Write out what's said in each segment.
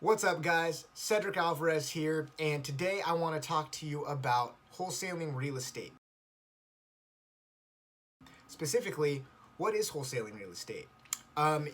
What's up, guys? Cedric Alvarez here, and today I want to talk to you about wholesaling real estate. Specifically, what is wholesaling real estate?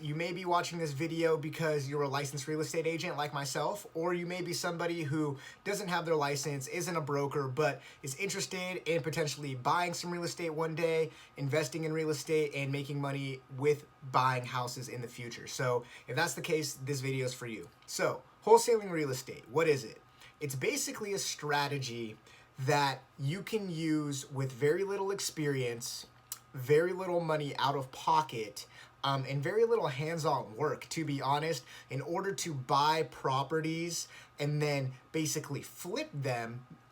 You may be watching this video because you're a licensed real estate agent like myself, or you may be somebody who doesn't have their license, isn't a broker, but is interested in potentially buying some real estate one day, investing in real estate, and making money with buying houses in the future. So if that's the case, this video is for you. So wholesaling real estate, what is it? It's basically a strategy that you can use with very little experience, very little money out of pocket, and very little hands-on work, to be honest, in order to buy properties and then basically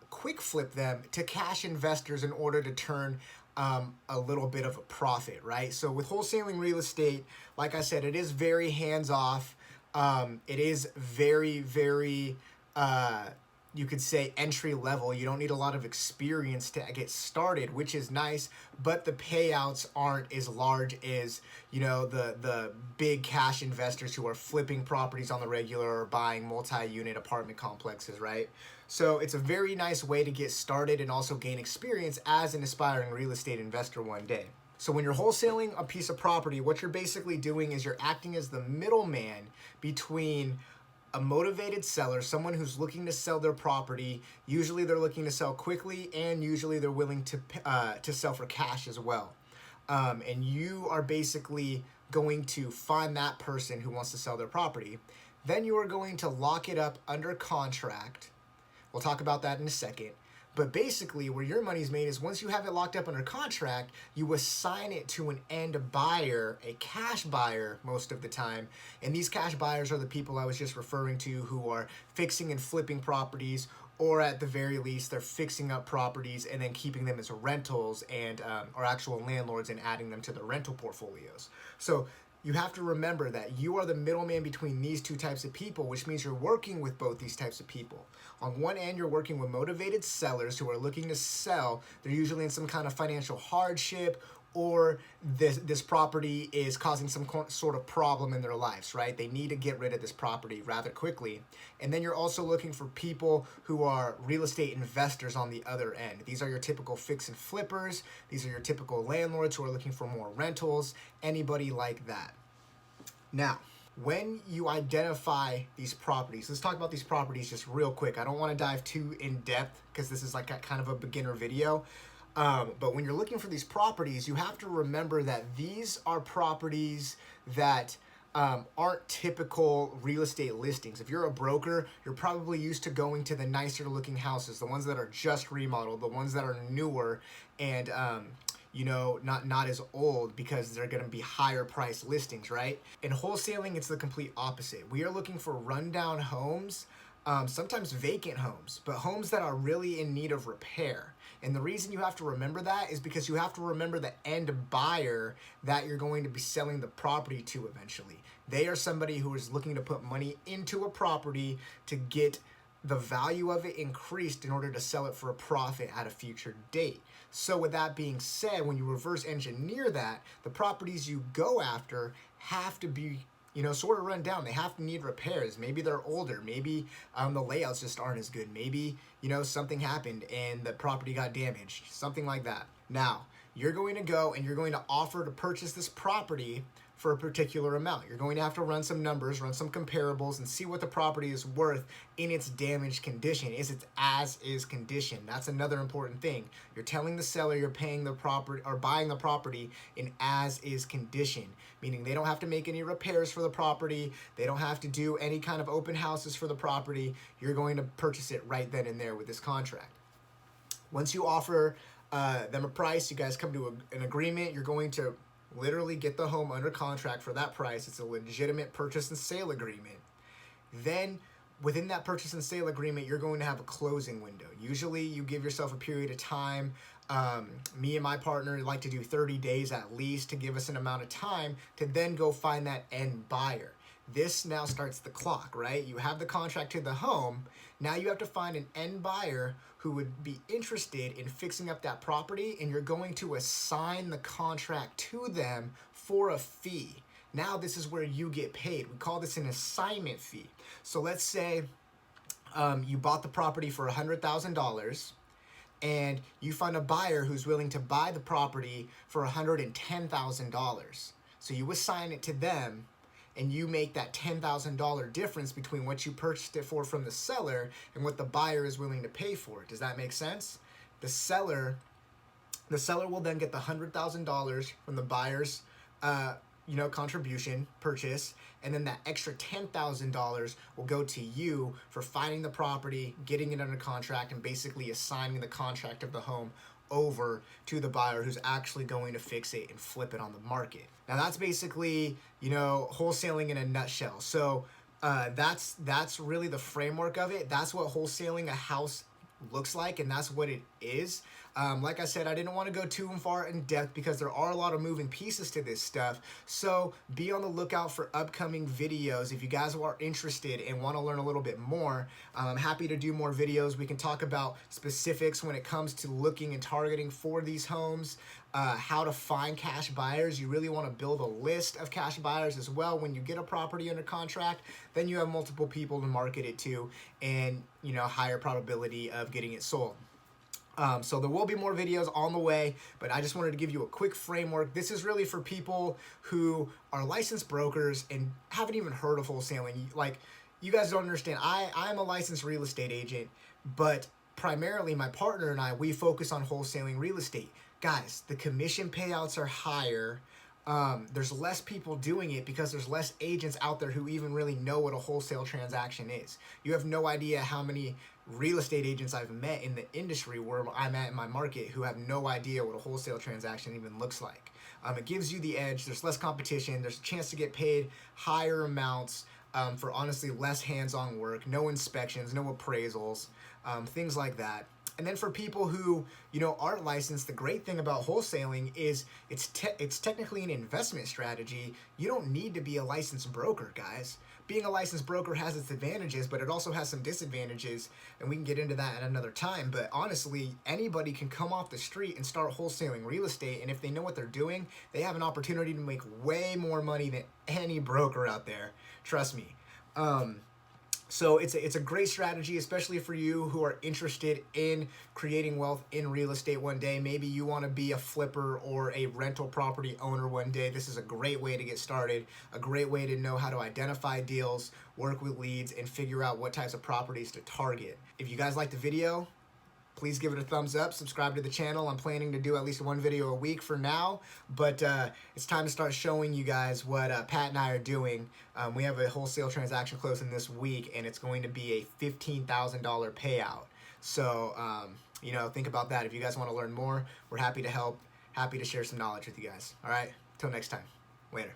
quick flip them to cash investors in order to turn a little bit of a profit, right? So with wholesaling real estate, like I said, it is very hands-off. It is very, you could say entry level. You don't need a lot of experience to get started, which is nice, but the payouts aren't as large as, the big cash investors who are flipping properties on the regular or buying multi-unit apartment complexes, right? So it's a very nice way to get started and also gain experience as an aspiring real estate investor one day. So when you're wholesaling a piece of property, what you're basically doing is you're acting as the middleman between a motivated seller, someone who's looking to sell their property. Usually they're looking to sell quickly, and usually they're willing to sell for cash as well. And you are basically going to find that person who wants to sell their property. Then you are going to lock it up under contract. We'll talk about that in a second. But basically, where your money's made is once you have it locked up under contract, you assign it to an end buyer, a cash buyer most of the time. And these cash buyers are the people I was just referring to who are fixing and flipping properties, or at the very least, they're fixing up properties and then keeping them as rentals and or actual landlords and adding them to their rental portfolios. So you have to remember that you are the middleman between these two types of people, which means you're working with both these types of people. On one end, you're working with motivated sellers who are looking to sell. They're usually in some kind of financial hardship, or this property is causing some sort of problem in their lives, right? They need to get rid of this property rather quickly. And then you're also looking for people who are real estate investors on the other end. These are your typical fix and flippers. These are your typical landlords who are looking for more rentals, anybody like that. Now, when you identify these properties, let's talk about these properties just real quick. I don't want to dive too in depth because this is like a kind of a beginner video. But when you're looking for these properties, you have to remember that these are properties that aren't typical real estate listings. If you're a broker, you're probably used to going to the nicer looking houses, the ones that are just remodeled, the ones that are newer and not as old, because they're going to be higher price listings, right? In wholesaling, it's the complete opposite. We are looking for rundown homes, sometimes vacant homes, but homes that are really in need of repair. And the reason you have to remember that is because you have to remember the end buyer that you're going to be selling the property to eventually. They are somebody who is looking to put money into a property to get the value of it increased in order to sell it for a profit at a future date. So with that being said, when you reverse engineer that, the properties you go after have to be sort of run down. They have to need repairs. Maybe they're older. Maybe the layouts just aren't as good. Maybe, something happened and the property got damaged. Something like that. Now, you're going to go and you're going to offer to purchase this property for a particular amount. You're going to have to run some numbers, run some comparables, and see what the property is worth in its damaged condition. Is it as-is condition? That's another important thing. You're telling the seller you're paying the property or buying the property in as-is condition, meaning they don't have to make any repairs for the property. They don't have to do any kind of open houses for the property. You're going to purchase it right then and there with this contract. Once you offer them a price, you guys come to an agreement. You're going to literally get the home under contract for that price. It's a legitimate purchase and sale agreement. Then within that purchase and sale agreement, you're going to have a closing window. Usually you give yourself a period of time. Me and my partner like to do 30 days at least to give us an amount of time to then go find that end buyer. This now starts the clock, right? You have the contract to the home. Now you have to find an end buyer who would be interested in fixing up that property, and you're going to assign the contract to them for a fee. Now this is where you get paid. We call this an assignment fee. So let's say you bought the property for $100,000 and you find a buyer who's willing to buy the property for $110,000. So you assign it to them and you make that $10,000 difference between what you purchased it for from the seller and what the buyer is willing to pay for it. Does that make sense? The seller will then get the $100,000 from the buyer's contribution purchase, and then that extra $10,000 will go to you for finding the property, getting it under contract, and basically assigning the contract of the home over to the buyer who's actually going to fix it and flip it on the market. Now that's basically, wholesaling in a nutshell. So that's really the framework of it. That's what wholesaling a house looks like, and that's what it is. Like I said, I didn't want to go too far in depth because there are a lot of moving pieces to this stuff. So be on the lookout for upcoming videos. If you guys are interested and want to learn a little bit more, I'm happy to do more videos. We can talk about specifics when it comes to looking and targeting for these homes, how to find cash buyers. You really want to build a list of cash buyers as well. When you get a property under contract, then you have multiple people to market it to, and higher probability of getting it sold. So there will be more videos on the way, but I just wanted to give you a quick framework. This is really for people who are licensed brokers and haven't even heard of wholesaling. Like, you guys don't understand. I'm a licensed real estate agent, but primarily my partner and I, we focus on wholesaling real estate. Guys, the commission payouts are higher. There's less people doing it because there's less agents out there who even really know what a wholesale transaction is. You have no idea how many real estate agents I've met in the industry where I'm at in my market who have no idea what a wholesale transaction even looks like. It gives you the edge. There's less competition. There's a chance to get paid higher amounts for honestly less hands-on work, no inspections, no appraisals, things like that. And then for people who, aren't licensed, the great thing about wholesaling is it's technically an investment strategy. You don't need to be a licensed broker, guys. Being a licensed broker has its advantages, but it also has some disadvantages, and we can get into that at another time. But honestly, anybody can come off the street and start wholesaling real estate, and if they know what they're doing, they have an opportunity to make way more money than any broker out there. Trust me. So it's a great strategy, especially for you who are interested in creating wealth in real estate one day. Maybe you want to be a flipper or a rental property owner one day. This is a great way to get started, a great way to know how to identify deals, work with leads, and figure out what types of properties to target. If you guys like the video, please give it a thumbs up, subscribe to the channel. I'm planning to do at least one video a week for now, but it's time to start showing you guys what Pat and I are doing. We have a wholesale transaction closing this week, and it's going to be a $15,000 payout. So, think about that. If you guys want to learn more, we're happy to help, happy to share some knowledge with you guys. All right, till next time. Later.